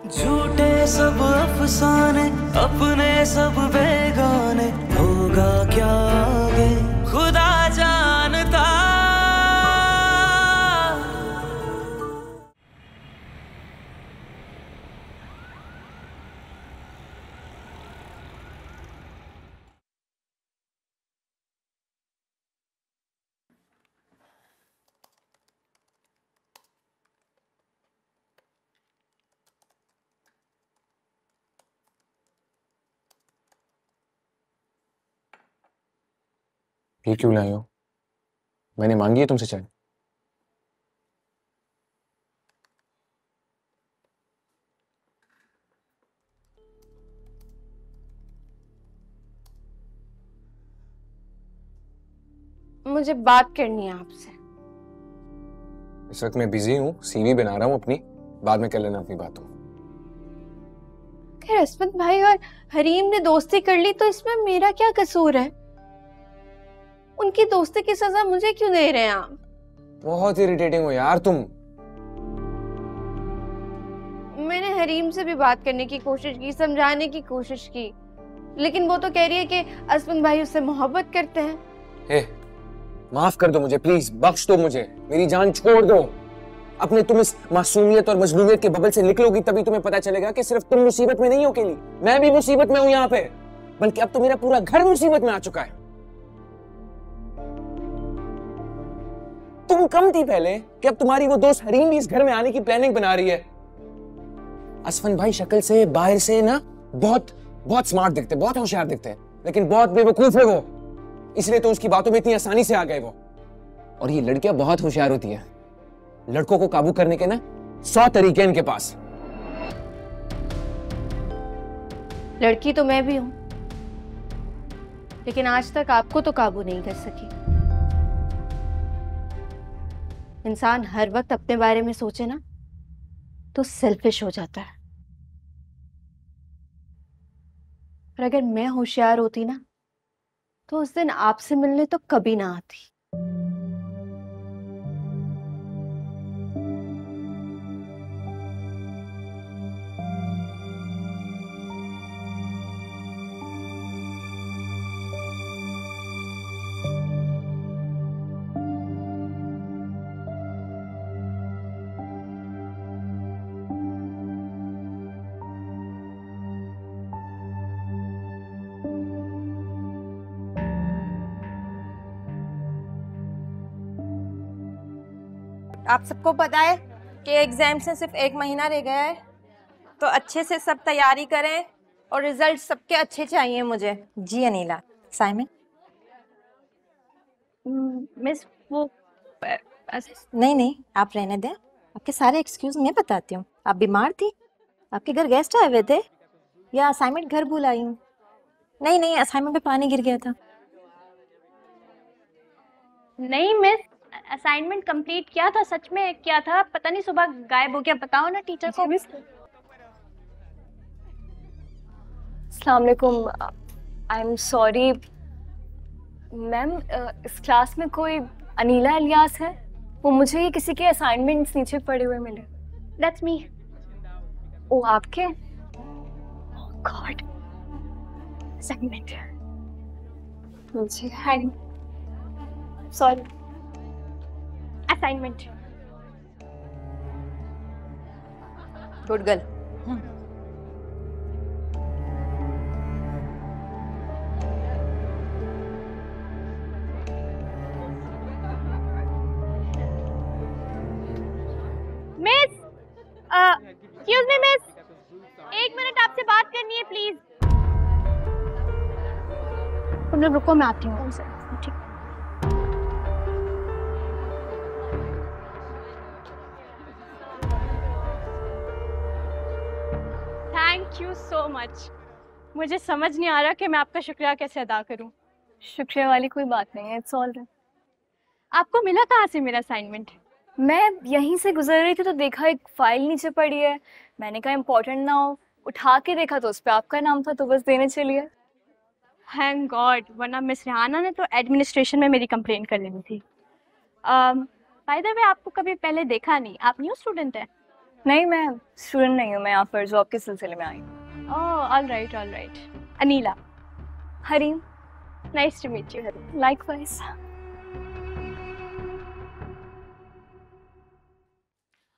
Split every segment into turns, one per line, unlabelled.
झूठे सब अफसाने, अपने सब बेगाने, होगा क्या आगे खुदा जानता।
ये क्यों लाई हो? मैंने मांगी है तुमसे चाय?
मुझे बात करनी है आपसे।
इस वक्त मैं बिजी हूँ, सीवी बना रहा हूँ अपनी, बाद में कर लेना अपनी बातों।
खैर अस्मत भाई और हरीम ने दोस्ती कर ली तो इसमें मेरा क्या कसूर है? उनकी दोस्ती की सजा मुझे क्यों दे रहे हैं आप?
बहुत इरिटेटिंग हो यार तुम।
मैंने हरीम से भी बात करने की कोशिश की, समझाने की कोशिश की, लेकिन वो तो कह रही है कि अस्मत भाई उससे मोहब्बत करते हैं।
हे, माफ कर दो मुझे प्लीज, बख्श दो मुझे, मेरी जान छोड़ दो। अपने तुम इस मासूमियत और मजलूमियत के बबल से निकलोगी तभी तुम्हें पता चलेगा कि सिर्फ तुम मुसीबत में नहीं हो अकेली, मैं भी मुसीबत में हूं यहाँ पे, बल्कि अब तो मेरा पूरा घर मुसीबत में आ चुका है। तुम कम थी पहले कि अब तुम्हारी वो दोस्त हरीम भी इस घर में आने की प्लानिंग बना रही है। असफन भाई शक्ल से बाहर से ना बहुत बहुत स्मार्ट दिखते, बहुत होशियार दिखते हैं, लेकिन बहुत बेवकूफ है वो, इसलिए तो उसकी बातों में इतनी आसानी से आ गए वो। और ये लड़कियां बहुत होशियार होती हैं, लड़कों को काबू करने के ना 100 तरीके इनके पास।
लड़की तो मैं भी हूं, लेकिन आज तक आपको तो काबू नहीं कर सकी। इंसान हर वक्त अपने बारे में सोचे ना तो सेल्फिश हो जाता है। और अगर मैं होशियार होती ना तो उस दिन आपसे मिलने तो कभी ना आती।
आप सबको पता है कि एग्जाम से सिर्फ 1 महीना रह गया है, तो अच्छे से सब तैयारी करें और रिजल्ट सबके अच्छे चाहिए मुझे। जी अनीला। साइमन?
मिस वो
नहीं नहीं, आप रहने दें, आपके सारे एक्सक्यूज मैं बताती हूँ। आप बीमार थी, आपके घर गेस्ट आए हुए थे, या असाइनमेंट घर भूल आई हूँ? नहीं नहीं, असाइनमेंट पे पानी गिर गया था।
नहीं मिस, असाइनमेंट कंप्लीट किया था, सच में किया था, पता नहीं सुबह गायब हो गया। बताओ ना टीचर को। मिस अस्सलाम वालेकुम, आई एम सॉरी मैम, इस क्लास में कोई अनीला इलियास है? वो मुझे ही किसी के असाइनमेंट्स नीचे पड़े हुए मिले। That's me. ओ आपके? गॉड, असाइनमेंट मुझे है, sorry, assignment.
Good girl.
Miss, excuse me miss, 1 minute आपसे बात करनी है प्लीज। तुम लोग रुको, मैं आती हूँ। ठीक। Thank you so much. मुझे समझ नहीं आ रहा कि मैं आपका शुक्रिया कैसे अदा करूं। शुक्रिया वाली कोई बात नहीं है, इट्स ऑल राइट। आपको मिला कहाँ से मेरा असाइनमेंट? मैं यहीं से गुजर रही थी तो देखा एक फाइल नीचे पड़ी है, मैंने कहा इम्पोर्टेंट ना हो, उठा के देखा तो उस पर आपका नाम था, तो बस देने चली है। थैंक गॉड, वरना मिस रिहाना ने तो एडमिनिस्ट्रेशन में मेरी कंप्लेन कर लेनी थी। बाय द वे, आपको कभी पहले देखा नहीं, आप न्यू स्टूडेंट हैं? नहीं, मैं स्टूडेंट नहीं हूँ, मैं यहाँ पर जॉब के सिलसिले में आई हूँ। Oh, all right all right. Aneela. Hareem, nice to meet you. Hareem, likewise.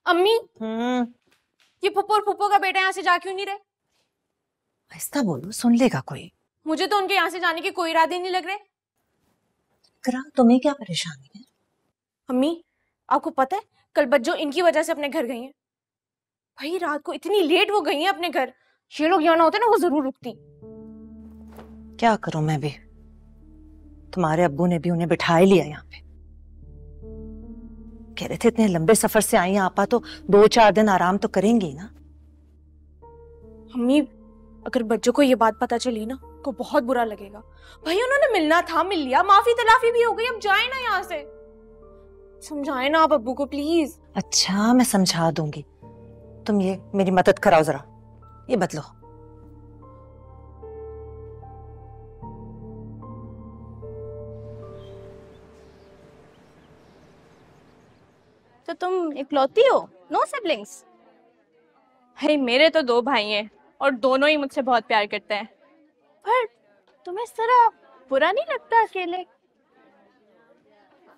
अम्मी, ये फुप्पो और फुप्पो का बेटा यहाँ से जा क्यों नहीं रहे?
आहिस्ता बोलो, सुन लेगा कोई।
मुझे तो उनके यहाँ से जाने के कोई इरादे नहीं लग रहे।
इकरा, तुम्हें क्या परेशानी है?
अम्मी, आपको पता है कल बज्जो इनकी वजह से अपने घर गई हैं। भाई रात को इतनी लेट वो गई हैं अपने घर। ये लोग यहाँ ना होते ना, वो जरूर रुकती।
क्या करूं मैं भी, तुम्हारे अब्बू ने भी उन्हें बिठा ही लिया यहाँ पे। कह रहे थे इतने लंबे सफर से आई हैं आपा, तो 2-4 दिन आराम तो करेंगी ना।
अम्मी, अगर बच्चों को ये बात पता चली ना तो बहुत बुरा लगेगा। भाई उन्होंने मिलना था, मिल लिया, माफी तलाफी भी हो गई, अब जाए ना यहाँ से। समझाए ना आप अब्बू को प्लीज।
अच्छा, मैं समझा दूंगी। तुम ये मेरी मदद कराओ जरा, ये बदलो।
तो तुम इकलौती हो? No siblings? भाई मेरे तो 2 भाई हैं और दोनों ही मुझसे बहुत प्यार करते हैं। पर तुम्हें इस तरह बुरा नहीं लगता अकेले?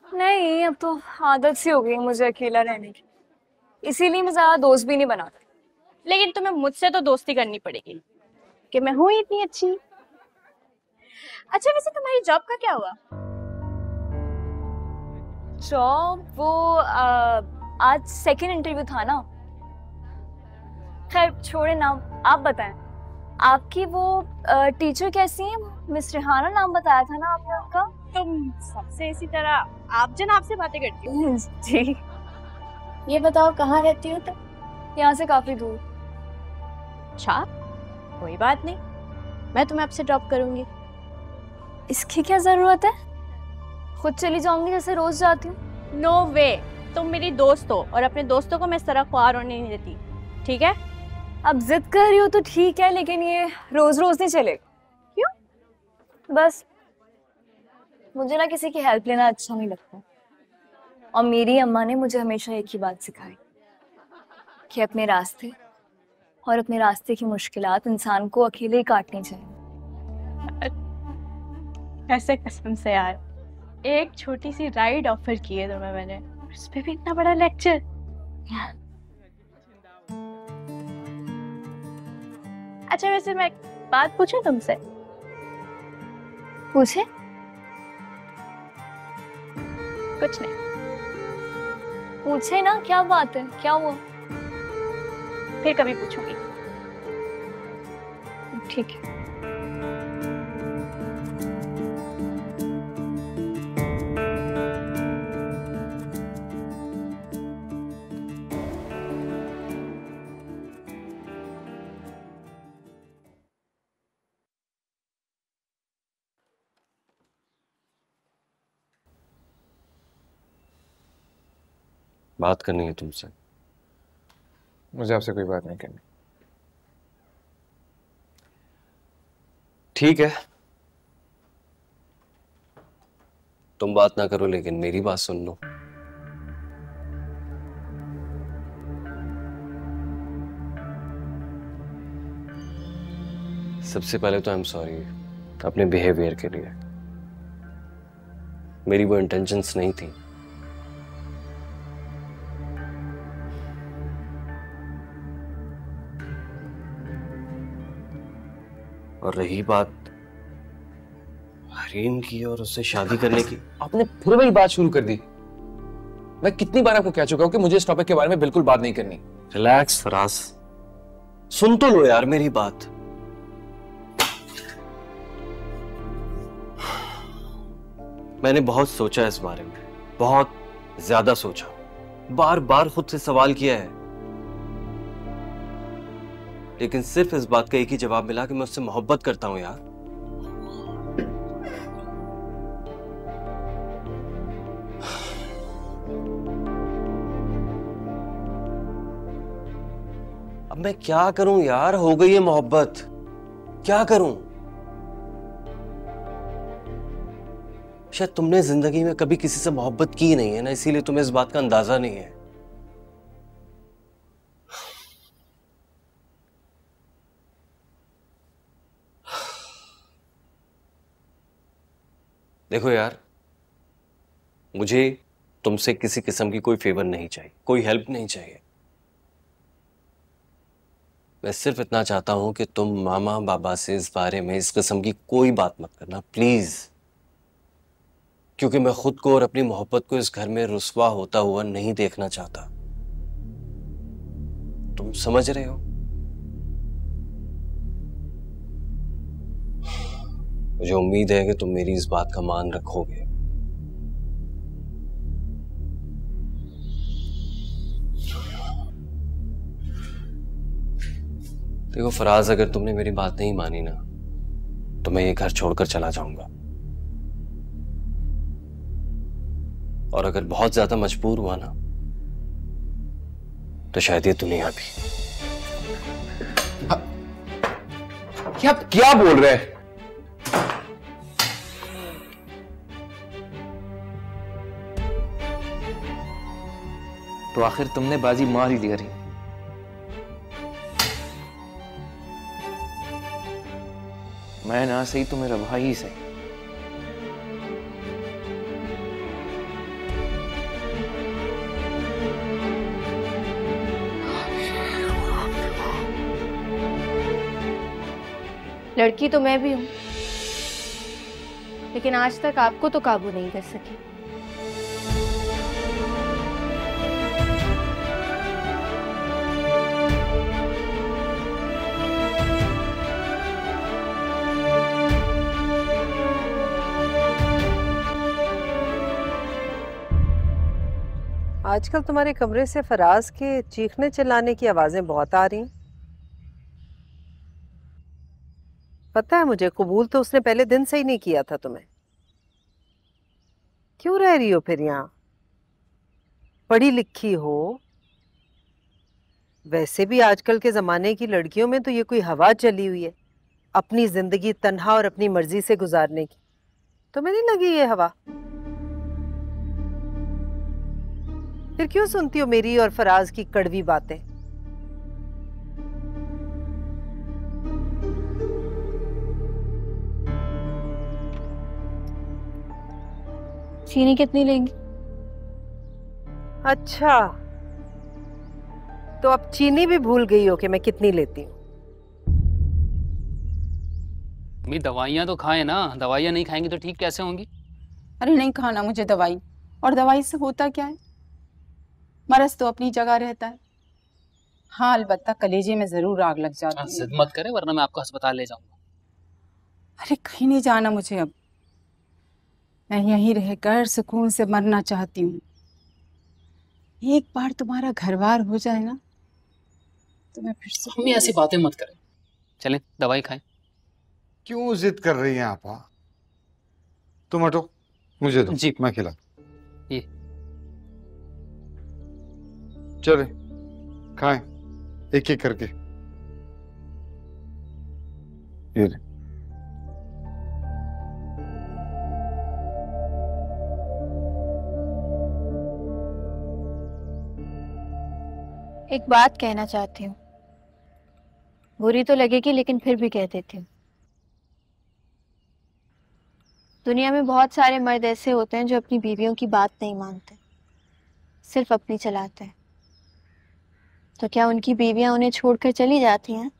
नहीं, अब तो आदत सी हो गई मुझे अकेला रहने की, इसीलिए मैं ज्यादा दोस्त भी नहीं बनाती। लेकिन तुम्हें मुझसे तो दोस्ती करनी पड़ेगी कि मैं हूं इतनी अच्छी। अच्छा, वैसे तुम्हारी जॉब का क्या हुआ? जॉब वो आज सेकंड इंटरव्यू था ना। खैर छोड़े नाम, आप बताएं आपकी वो टीचर कैसी हैं? मिस रेहाना नाम बताया था ना आपने उनका। तुम सबसे इसी तरह आप जनाब से बातें करती हो? जी। ये बताओ कहाँ रहती हो तुम? यहाँ से काफी दूर। अच्छा, कोई बात नहीं, मैं तुम्हें आपसे ड्रॉप करूंगी। इसकी क्या जरूरत है? खुद चली जाऊंगी जैसे रोज जाती हूँ। नो वे, तुम मेरी दोस्त हो और अपने दोस्तों को मैं इस तरह ख्वार होने नहीं देती, ठीक है? अब जिद कर रही हो तो ठीक है, लेकिन ये रोज रोज नहीं चलेगा। क्यों? बस मुझे ना किसी की हेल्प लेना अच्छा नहीं लगता, और मेरी अम्मा ने मुझे हमेशा एक ही बात सिखाई कि अपने रास्ते और अपने रास्ते की मुश्किलात इंसान को अकेले ही काटनी चाहिए। ऐसे कसम से यार, एक छोटी सी राइड ऑफर की है तुम्हें मैंने, उस पे भी इतना बड़ा लेक्चर। अच्छा वैसे मैं बात पूछूं तुमसे? पूछे? कुछ नहीं। पूछे ना, क्या बात है, क्या हुआ? फिर कभी पूछूंगी। ठीक है।
बात करनी है तुमसे।
मुझे आपसे कोई बात नहीं करनी।
ठीक है, तुम बात ना करो, लेकिन मेरी बात सुन लो। सबसे पहले तो आई एम सॉरी अपने बिहेवियर के लिए। मेरी वो इंटेंशंस नहीं थी। और रही बात हरीम की और उससे शादी करने की,
आपने फिर वही बात शुरू कर दी। मैं कितनी बार आपको कह चुका हूं कि मुझे इस टॉपिक के बारे में बिल्कुल बात नहीं करनी।
रिलैक्स फराज, सुन तो लो यार मेरी बात। मैंने बहुत सोचा इस बारे में, बहुत ज्यादा सोचा, बार बार खुद से सवाल किया है, लेकिन सिर्फ इस बात का एक ही जवाब मिला कि मैं उससे मोहब्बत करता हूं यार। अब मैं क्या करूं यार, हो गई है मोहब्बत, क्या करूं? शायद तुमने जिंदगी में कभी किसी से मोहब्बत की नहीं है ना, इसीलिए तुम्हें इस बात का अंदाजा नहीं है। देखो यार, मुझे तुमसे किसी किस्म की कोई फेवर नहीं चाहिए, कोई हेल्प नहीं चाहिए। मैं सिर्फ इतना चाहता हूं कि तुम मामा बाबा से इस बारे में इस किस्म की कोई बात मत करना प्लीज, क्योंकि मैं खुद को और अपनी मोहब्बत को इस घर में रुस्वा होता हुआ नहीं देखना चाहता। तुम समझ रहे हो? मुझे उम्मीद है कि तुम मेरी इस बात का मान रखोगे। देखो फराज, अगर तुमने मेरी बात नहीं मानी ना तो मैं ये घर छोड़कर चला जाऊंगा, और अगर बहुत ज्यादा मजबूर हुआ ना तो शायद ये दुनिया भी।
क्या बोल रहे हैं?
तो आखिर तुमने बाजी मार ही लिया रही। मैं ना सही तो मेरा भाई ही सही।
लड़की तो मैं भी हूं, लेकिन आज तक आपको तो काबू नहीं कर सकी।
आजकल तुम्हारे कमरे से फराज के चीखने चिल्लाने की आवाजें बहुत आ रही हैं। पता है मुझे, कबूल तो उसने पहले दिन से ही नहीं किया था तुम्हें। क्यों रह रही हो फिर यहाँ? पढ़ी लिखी हो, वैसे भी आजकल के जमाने की लड़कियों में तो ये कोई हवा चली हुई है अपनी जिंदगी तन्हा और अपनी मर्जी से गुजारने की। तुम्हें नहीं लगी ये हवा? फिर क्यों सुनती हो मेरी और फराज की कड़वी बातें?
चीनी कितनी लेंगी?
अच्छा, तो अब चीनी भी भूल गई हो कि मैं कितनी लेती हूँ।
दवाइयाँ तो खाएं ना, दवाइयाँ नहीं खाएंगी तो ठीक कैसे होंगी?
अरे नहीं खाना मुझे दवाई, और दवाई से होता क्या है? मरज तो अपनी जगह रहता है। हाँ अलबत्ता कलेजे में जरूर आग लग जाती है।
जिद मत करें वरना मैं आपको अस्पताल ले जाऊंगा।
अरे कहीं नहीं जाना मुझे, अब मैं यहीं रहकर सुकून से मरना चाहती हूँ। एक बार तुम्हारा घरबार हो जाए ना तो मैं फिर से।
मम्मी ऐसी बातें मत करें, चलें दवाई खाएं।
क्यों जिद कर रही हैं आपा? तुम हटो, मुझे दो जी, मैं खिला।
ये
चले खाएं एक एक करके। ये ले।
एक बात कहना चाहती हूँ, बुरी तो लगेगी लेकिन फिर भी कह देती हूँ। दुनिया में बहुत सारे मर्द ऐसे होते हैं जो अपनी बीवियों की बात नहीं मानते, सिर्फ अपनी चलाते हैं। तो क्या उनकी बीवियां उन्हें छोड़कर चली जाती हैं?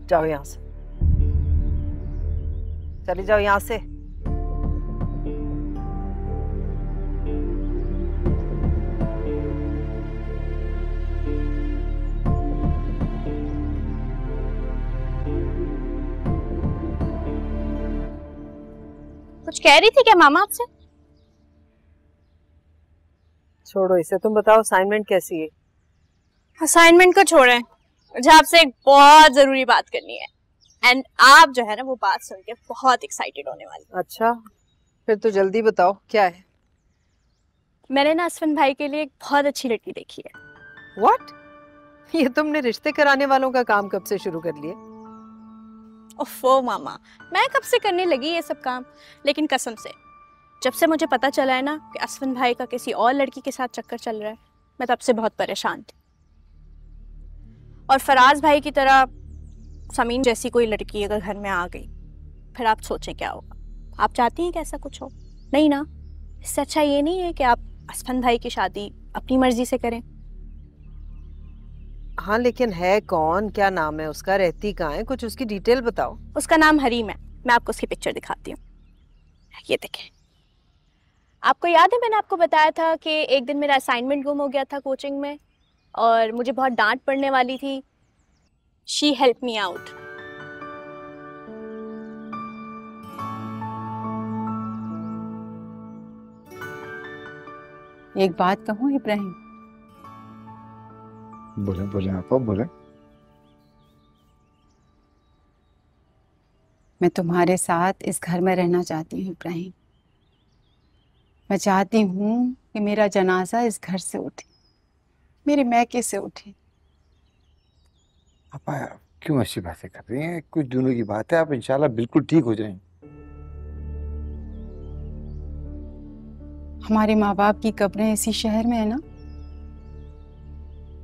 जाओ यहाँ से, चली जाओ यहाँ से।
कुछ कह रही थी क्या मामा आपसे?
छोड़ो इसे, तुम बताओ असाइनमेंट कैसी है?
असाइनमेंट को छोड़ें, मुझे आपसे एक बहुत जरूरी बात करनी है, एंड आप जो है ना वो बात सुन के बहुत एक्साइटेड होने वाली।
अच्छा, फिर तो जल्दी बताओ क्या है?
मैंने ना असफन भाई के लिए एक बहुत अच्छी लड़की देखी है।
व्हाट? ये तुमने रिश्ते कराने वालों का काम कब से शुरू कर लिया?
ओफो मामा, मैं कब से करने लगी ये सब काम, लेकिन कसम से जब से मुझे पता चला है ना कि असफन भाई का किसी और लड़की के साथ चक्कर चल रहा है, मैं तब से बहुत परेशान थी। और फराज भाई की तरह समीन जैसी कोई लड़की अगर घर में आ गई, फिर आप सोचें क्या होगा। आप चाहती हैं कि ऐसा कुछ हो? नहीं ना। इससे अच्छा ये नहीं है कि आप असफन भाई की शादी अपनी मर्जी से करें।
हाँ, लेकिन है कौन, क्या नाम है उसका, रहती कहाँ है, कुछ उसकी डिटेल बताओ।
उसका नाम हरीम है। मैं आपको उसकी पिक्चर दिखाती हूँ, ये देखें। आपको याद है मैंने आपको बताया था कि एक दिन मेरा असाइनमेंट गुम हो गया था कोचिंग में और मुझे बहुत डांट पड़ने वाली थी। She help me out.
एक बात कहूँ इब्राहिम?
बोले बोले आपा, बोले।
मैं तुम्हारे साथ इस घर में रहना चाहती हूँ इब्राहिम। मैं चाहती हूँ कि मेरा जनाजा इस घर से उठे, मेरे मैके से उठे।
आपा क्यों ऐसी बातें कर रही हैं? कुछ दिनों की बात है, आप इंशाल्लाह बिल्कुल ठीक हो जाएंगे।
हमारे माँ बाप की कब्रें इसी शहर में है ना।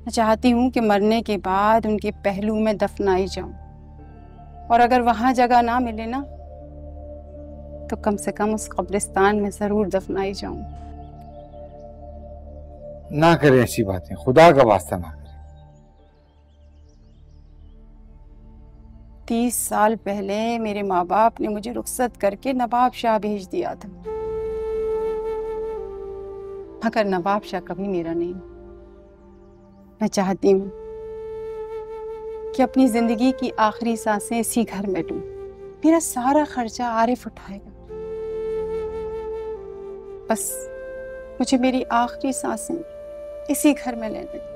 मैं चाहती हूँ कि मरने के बाद उनके पहलू में दफनाई जाऊं, और अगर वहां जगह ना मिले ना तो कम से कम उस कब्रिस्तान में जरूर दफनाई जाऊं।
ना करें ऐसी बातें, खुदा का वास्ता ना करें।
30 साल पहले मेरे माँ बाप ने मुझे रुखसत करके नवाब शाह भेज दिया था, मगर नवाब शाह कभी मेरा नहीं। मैं चाहती हूँ कि अपनी जिंदगी की आखिरी सांसें इसी घर में लूं। मेरा सारा खर्चा आरिफ उठाएगा। बस मुझे मेरी आखिरी सांसें इसी घर में लेने।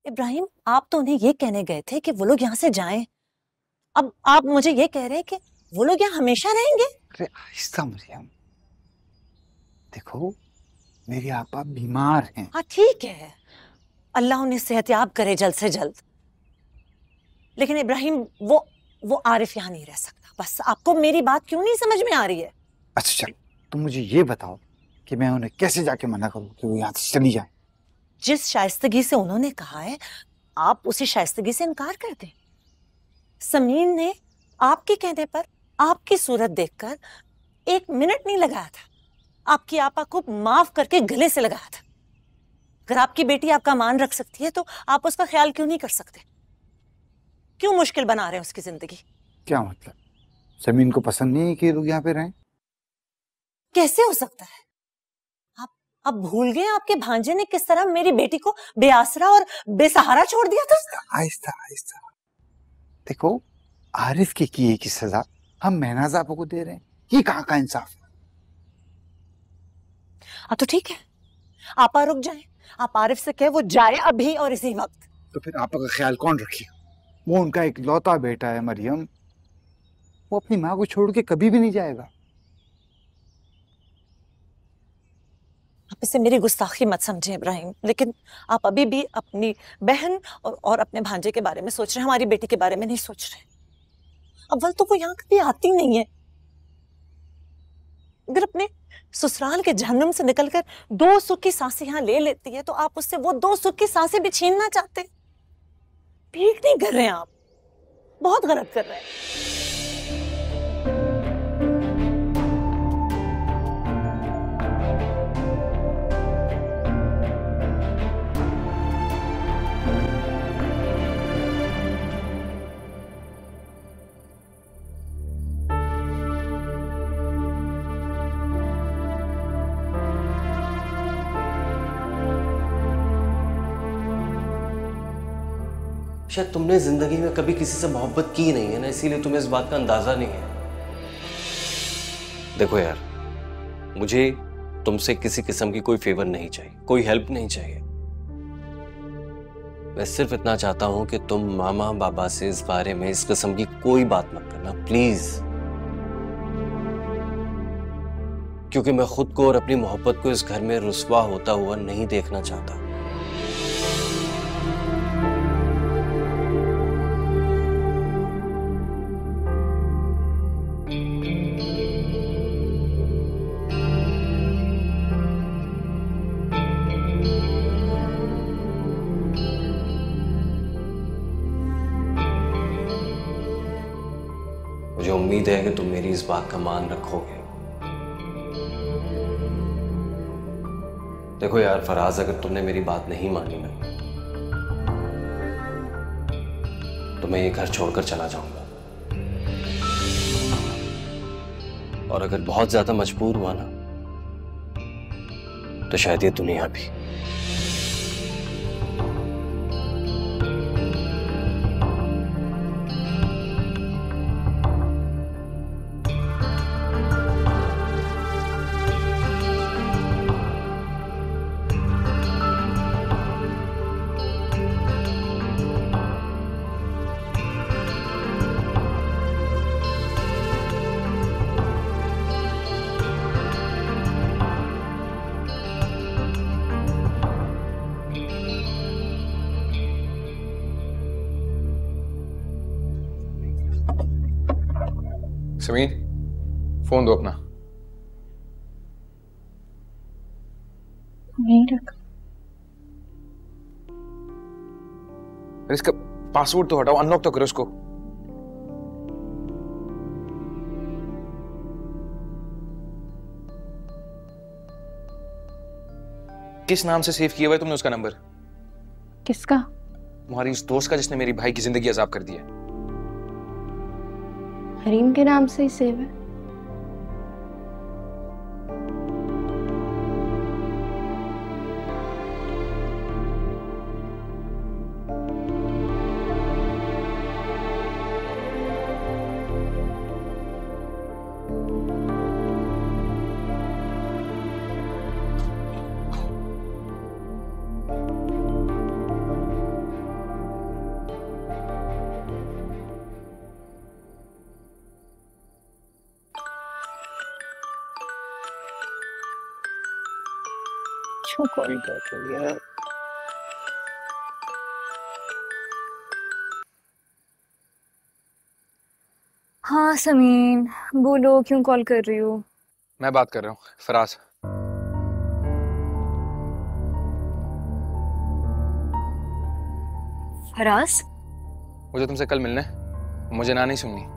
इब्राहिम, आप तो उन्हें ये कहने गए थे कि वो लोग यहाँ से जाएं। अब आप मुझे ये कह रहे हैं कि वो लोग यहाँ हमेशा रहेंगे?
अरे आहिस्ता मरियम, देखो मेरी आपा बीमार हैं।
हाँ ठीक है, अल्लाह उन्हें सेहतयाब करे जल्द से जल्द। लेकिन इब्राहिम, वो आरिफ यहाँ नहीं रह सकता। बस आपको मेरी बात क्यों नहीं समझ में आ रही है?
अच्छा चलो, तुम मुझे ये बताओ कि मैं उन्हें कैसे जाके मना करूं कि वो यहाँ से चली जाए।
जिस शाइस्तगी से उन्होंने कहा है, आप उसी शाइस्तगी से इनकार कर दें। समीन ने आपके कहने पर, आपकी सूरत देखकर 1 मिनट नहीं लगाया था, आपकी आपा को माफ करके गले से लगाया था। अगर आपकी बेटी आपका मान रख सकती है तो आप उसका ख्याल क्यों नहीं कर सकते? क्यों मुश्किल बना रहे हैं उसकी जिंदगी?
क्या मतलब, समीन को पसंद नहीं है कि लोग यहाँ पे रहें?
कैसे हो सकता है? आप भूल गए आपके भांजे ने किस तरह मेरी बेटी को बेआसरा और बेसहारा छोड़ दिया था?
आहिस्ता आहिस्ता। देखो, आरिफ के किए की सजा हम महनाज आपा को दे रहे हैं, ये कहाँ का इंसाफ है?
तो ठीक है, आपा रुक जाए। आप आरिफ से कहे वो जाए अभी और इसी वक्त।
तो फिर आपा का ख्याल कौन रखेगा? वो उनका एक लौता बेटा है मरियम, वो अपनी माँ को छोड़ के कभी भी नहीं जाएगा।
आप इसे मेरी गुस्ताखी मत समझें इब्राहिम, लेकिन आप अभी भी अपनी बहन और अपने भांजे के बारे में सोच रहे हैं, हमारी बेटी के बारे में नहीं सोच रहे। अव्वल तो वो यहाँ कभी आती नहीं है। अगर अपने ससुराल के जहन्नुम से निकलकर 2 सुख की सांसें यहाँ ले लेती है तो आप उससे वो 2 सुख की सांसें भी छीनना चाहते? ठीक नहीं कर रहे हैं आप, बहुत गलत कर रहे हैं।
शायद तुमने जिंदगी में कभी किसी से मोहब्बत की नहीं है ना, इसीलिए तुम्हें इस बात का अंदाजा नहीं है। देखो यार, मुझे तुमसे किसी किस्म की कोई फेवर नहीं चाहिए, कोई हेल्प नहीं चाहिए। मैं सिर्फ इतना चाहता हूं कि तुम मामा बाबा से इस बारे में इस किस्म की कोई बात मत करना, प्लीज। क्योंकि मैं खुद को और अपनी मोहब्बत को इस घर में रुस्वा होता हुआ नहीं देखना चाहता। उम्मीद है कि तुम मेरी इस बात का मान रखोगे। देखो यार फराज, अगर तुमने मेरी बात नहीं मानी ना तो मैं ये घर छोड़कर चला जाऊंगा, और अगर बहुत ज्यादा मजबूर हुआ ना तो शायद ये दुनिया भी।
समीर, फोन दो अपना।
नहीं रखा।
इसका पासवर्ड तो हटाओ, अनलॉक तो करो उसको। किस नाम से सेव किया हुआ है तुमने उसका नंबर?
किसका?
तुम्हारी उस दोस्त का जिसने मेरी भाई की जिंदगी अजाब कर दिया।
हरीम के नाम से ही सेव है। क्यों कॉल कर रही है?
हाँ समीन, बोलो क्यों कॉल कर रही हो?
मैं बात कर रहा हूँ फराज।
फराज?
मुझे तुमसे कल मिलना है, मुझे ना नहीं सुननी।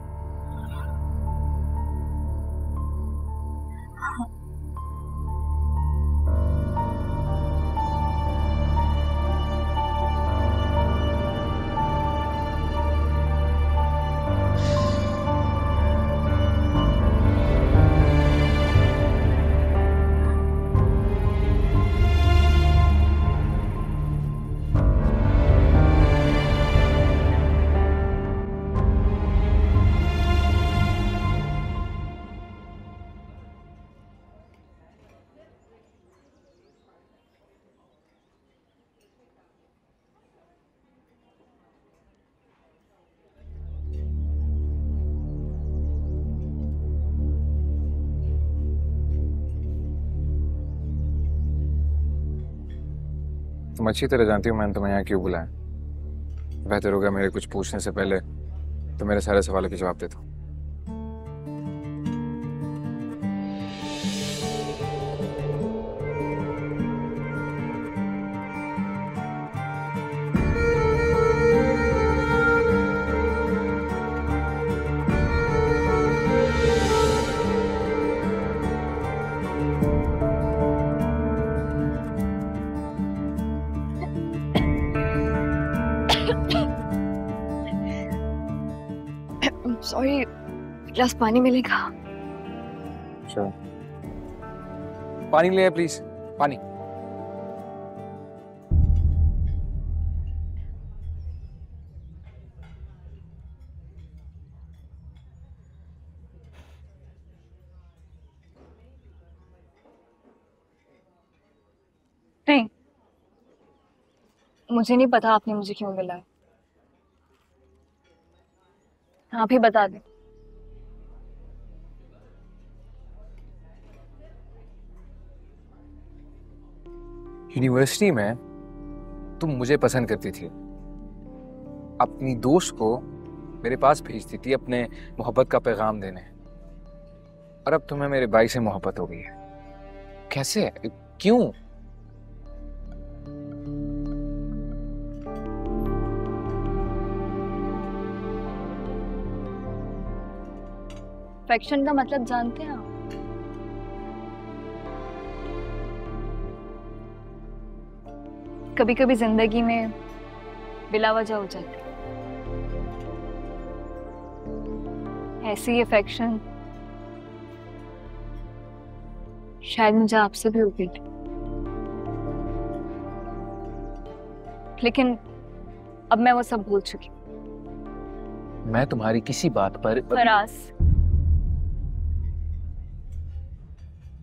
तुम अच्छी तरह जानती हो मैंने तुम्हें यहाँ क्यों बुलाया। बेहतर होगा मेरे कुछ पूछने से पहले तो मेरे सारे सवालों के जवाब दे दो।
सॉरी, ग्लास पानी मिलेगा?
Sure. पानी ले प्लीज, पानी।
नहीं, मुझे नहीं पता आपने मुझे क्यों बुलाया। आप ही बता दें।
यूनिवर्सिटी में तुम मुझे पसंद करती थी, अपनी दोस्त को मेरे पास भेजती थी अपने मोहब्बत का पैगाम देने, और अब तुम्हें मेरे भाई से मोहब्बत हो गई है। कैसे? क्यों?
अफेक्शन का मतलब जानते हैं आप? कभी कभी जिंदगी में बिला वजह हो जाती है। ऐसी अफेक्शन शायद मुझे आपसे भी हो गई थी, लेकिन अब मैं वो सब भूल चुकी हूँ।
मैं तुम्हारी किसी बात पर
फराज,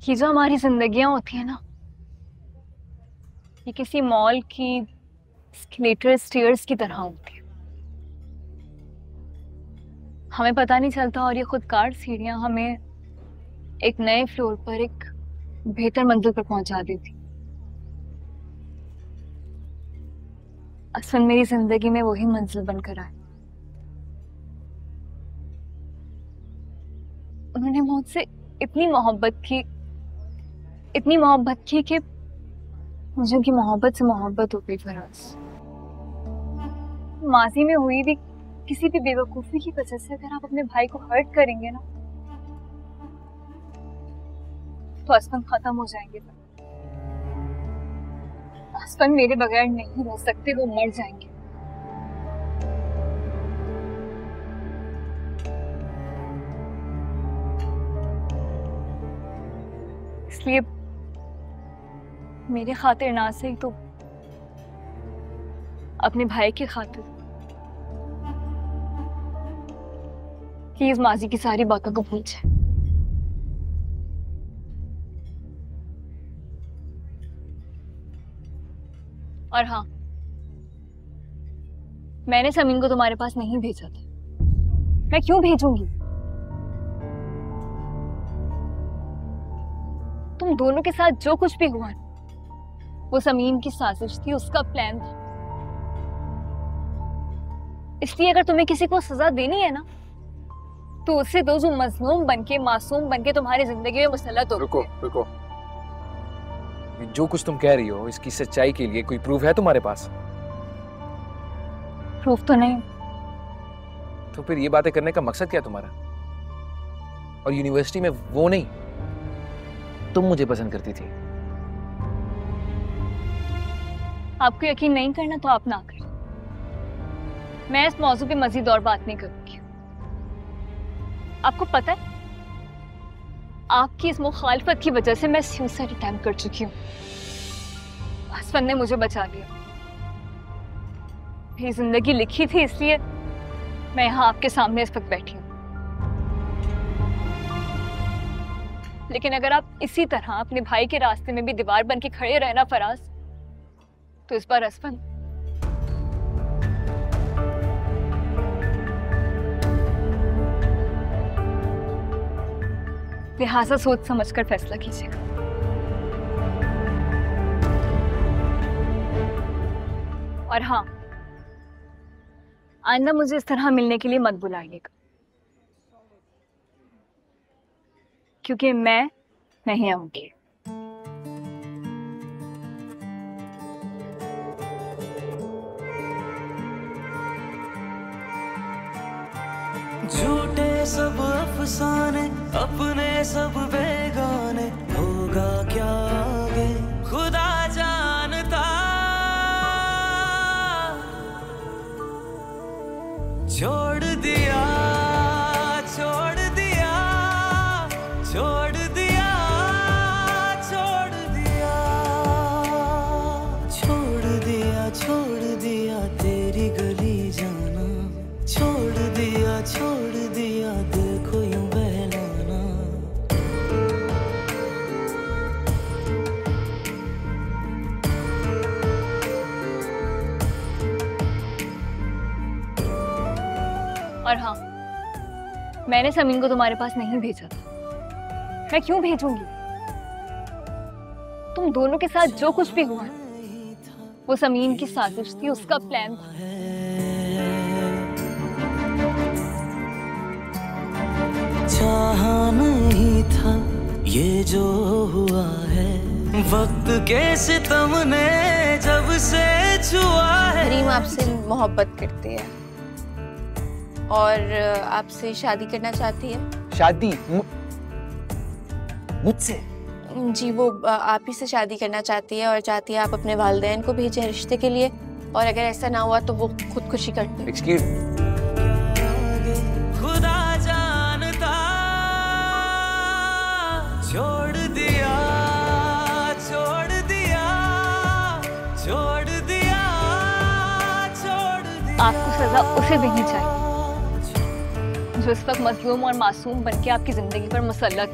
ये जो हमारी जिंदगियां होती है ना, ये किसी मॉल की एस्केलेटर स्टेयर्स की तरह होती है। हमें पता नहीं चलता और ये खुदकार सीढ़ियां हमें एक नए फ्लोर पर, एक बेहतर मंजिल पर पहुंचा देती। असल मेरी जिंदगी में वही मंजिल बनकर आए। उन्होंने मुझसे इतनी मोहब्बत की कि मुझे उनकी मोहब्बत से मोहब्बत हो गई। फराज, माजी में हुई भी किसी भी बेवकूफी की वजह से अगर आप अपने भाई को हर्ट करेंगे ना, तो असफन खत्म हो जाएंगे। असफन मेरे बगैर नहीं रह सकते, वो मर जाएंगे। इसलिए मेरे खातिर ना सही तो अपने भाई की खातिर प्लीज माजी की सारी बातों को भूल जाए। और हाँ, मैंने समीन को तुम्हारे पास नहीं भेजा था। मैं क्यों भेजूंगी? तुम दोनों के साथ जो कुछ भी हुआ वो समीन की साजिश थी, उसका प्लान था। इसलिए अगर तुम्हें किसी को सजा देनी है ना, तो उससे दो जो मजलूम बनके, मासूम बनके तुम्हारी जिंदगी में मुसल्लत हो।
रुको रुको, जो कुछ तुम कह रही हो इसकी सच्चाई के लिए कोई प्रूफ है तुम्हारे पास?
प्रूफ तो नहीं।
तो फिर ये बातें करने का मकसद क्या तुम्हारा? और यूनिवर्सिटी में वो नहीं, तुम मुझे पसंद करती थी।
आपको यकीन नहीं करना तो आप ना करें। मैं इस मौजू पे मजीद और बात नहीं करूंगी। आपको पता है, आपकी इस मुखालफत की वजह से मैं सुसाइड अटेम्प्ट कर चुकी हूँ। असफन ने मुझे बचा लिया। मेरी जिंदगी लिखी थी, इसलिए मैं यहाँ आपके सामने इस वक्त बैठी हूँ। लेकिन अगर आप इसी तरह अपने भाई के रास्ते में भी दीवार बन के खड़े रहे ना फराज, तो इस बार असफन लिहाजा सोच समझकर फैसला कीजिएगा। और हाँ, आइंदा मुझे इस तरह मिलने के लिए मत बुलाइएगा, क्योंकि मैं नहीं आऊंगी।
झूठे सब अफसाने, अपने सब बेगाने, होगा क्या आगे खुदा जानता। छोड़ दिया, छोड़ दिया, छोड़ दिया, छोड़ दिया, छोड़ दिया, छोड़ दिया तेरी गली जाना। छोड़ दिया, छोड़ दिया दिल को यूं बहलाना।
और हाँ, मैंने समीन को तुम्हारे पास नहीं भेजा था। मैं क्यों भेजूंगी? तुम दोनों के साथ जो कुछ भी हुआ वो समीन की साजिश थी, उसका प्लान था।
चाहा नहीं था ये जो हुआ है, वक्त के सितम ने जब से छुआ है।
रीम आपसे मोहब्बत करती है और आपसे शादी करना चाहती है।
शादी मुझसे?
जी, वो आप ही से शादी करना चाहती है और चाहती है आप अपने वालिदैन को भेजें रिश्ते के लिए, और अगर ऐसा ना हुआ तो वो खुदकुशी करते।
एक्सक्यूज,
खुदा जानता, छोड़ दिया, छोड़ दिया, छोड़ दिया, छोड़ दिया।
आपको सजा उसे देनी चाहिए जो इस वक्त मजलूम और मासूम बनके आपकी जिंदगी पर मुसल्लत।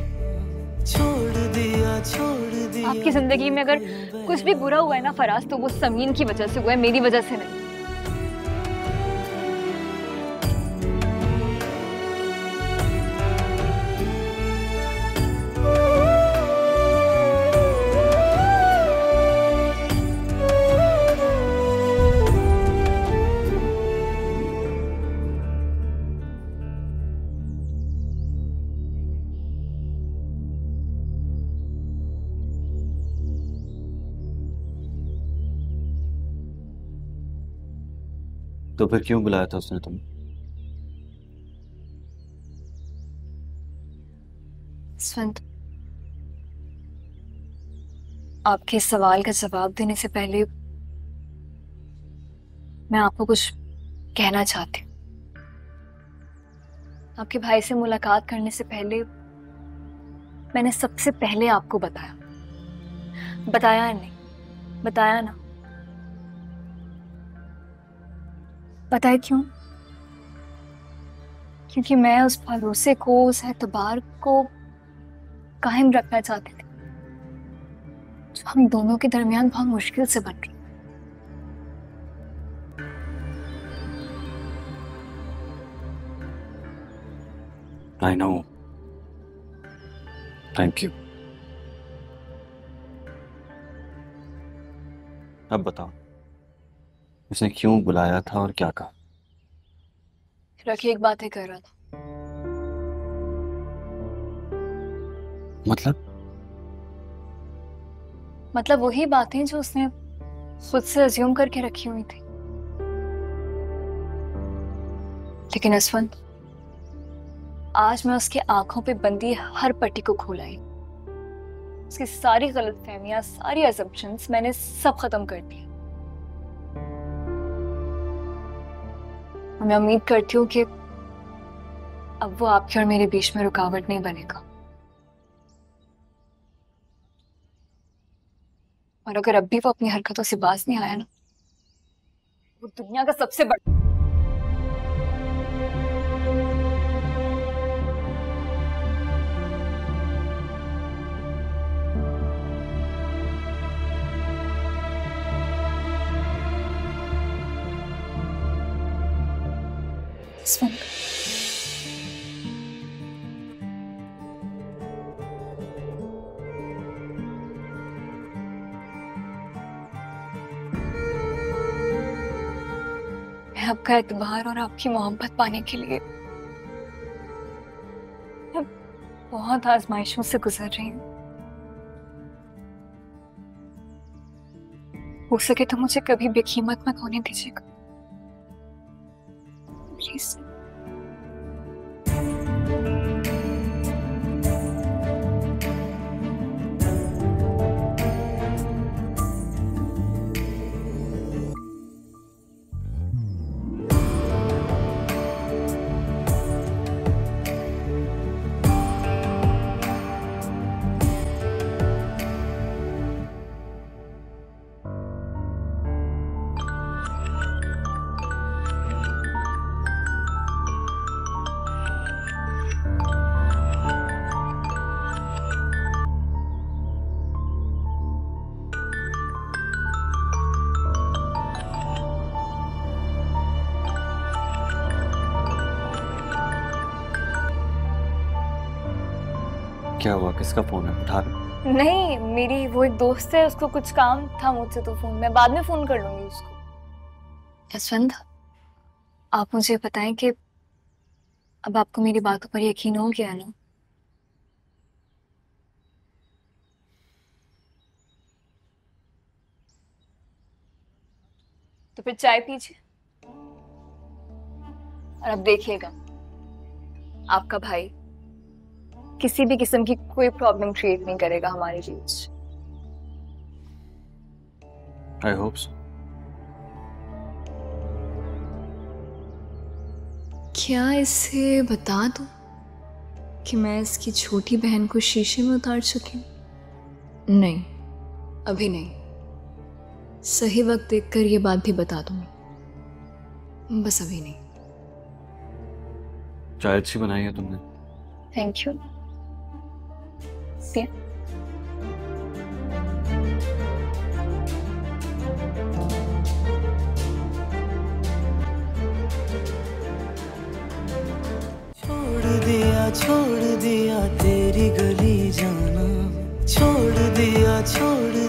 छोड़ दिया, छोड़ दिया।
आपकी जिंदगी में अगर कुछ भी बुरा हुआ है ना फराज, तो वो समीन की वजह से हुआ है, मेरी वजह से नहीं।
तो फिर क्यों बुलाया था उसने तुम्हें?
स्वंत, आपके सवाल का जवाब देने से पहले मैं आपको कुछ कहना चाहती हूँ। आपके भाई से मुलाकात करने से पहले मैंने सबसे पहले आपको बताया नहीं, बताया ना? पता है क्यों? क्योंकि मैं उस भरोसे को, उस एतबार को कायम रखना चाहती थी जो हम दोनों के दरमियान बहुत मुश्किल से बन रही।
I know. Thank you. अब बताओ, उसने क्यों बुलाया था और क्या कहा?
रखी एक बातें कर रहा था। मतलब वही बातें जो उसने खुद से अज्यूम करके रखी हुई थी। लेकिन असफंद, आज मैं उसकी आंखों पे बंदी हर पट्टी को खोलाई। उसकी सारी गलतफहमियां, सारी असम्पशंस मैंने सब खत्म कर दी। मैं उम्मीद करती हूँ कि अब वो आपके और मेरे बीच में रुकावट नहीं बनेगा। और अगर अब भी वो अपनी हरकतों से बाज नहीं आया ना, वो दुनिया का सबसे बड़ा आपका एतबार और आपकी मोहब्बत पाने के लिए मैं बहुत आजमाइशों से गुजर रही हूँ। हो सके तो मुझे कभी बेकीमत मत होने दीजिएगा, प्लीज।
क्या हुआ? किसका फोन है? उठा लो।
नहीं, मेरी वो एक दोस्त है, उसको कुछ काम था मुझसे, तो फोन मैं बाद में फोन कर लूंगी उसको। यशवंत, आप मुझे बताएं कि अब आपको मेरी बातों पर यकीन हो गया ना? तो फिर चाय पीजिए और अब देखिएगा, आपका भाई किसी भी किस्म की कोई प्रॉब्लम क्रिएट नहीं करेगा हमारे बीच।
I hope so.
क्या इसे बता दूं कि मैं इसकी छोटी बहन को शीशे में उतार चुकी हूँ? नहीं, अभी नहीं। सही वक्त देखकर ये बात भी बता दूंगी, बस अभी नहीं।
चाय अच्छी बनाई है तुमने।
Thank you.
छोड़ दिया तेरी गली जाना, छोड़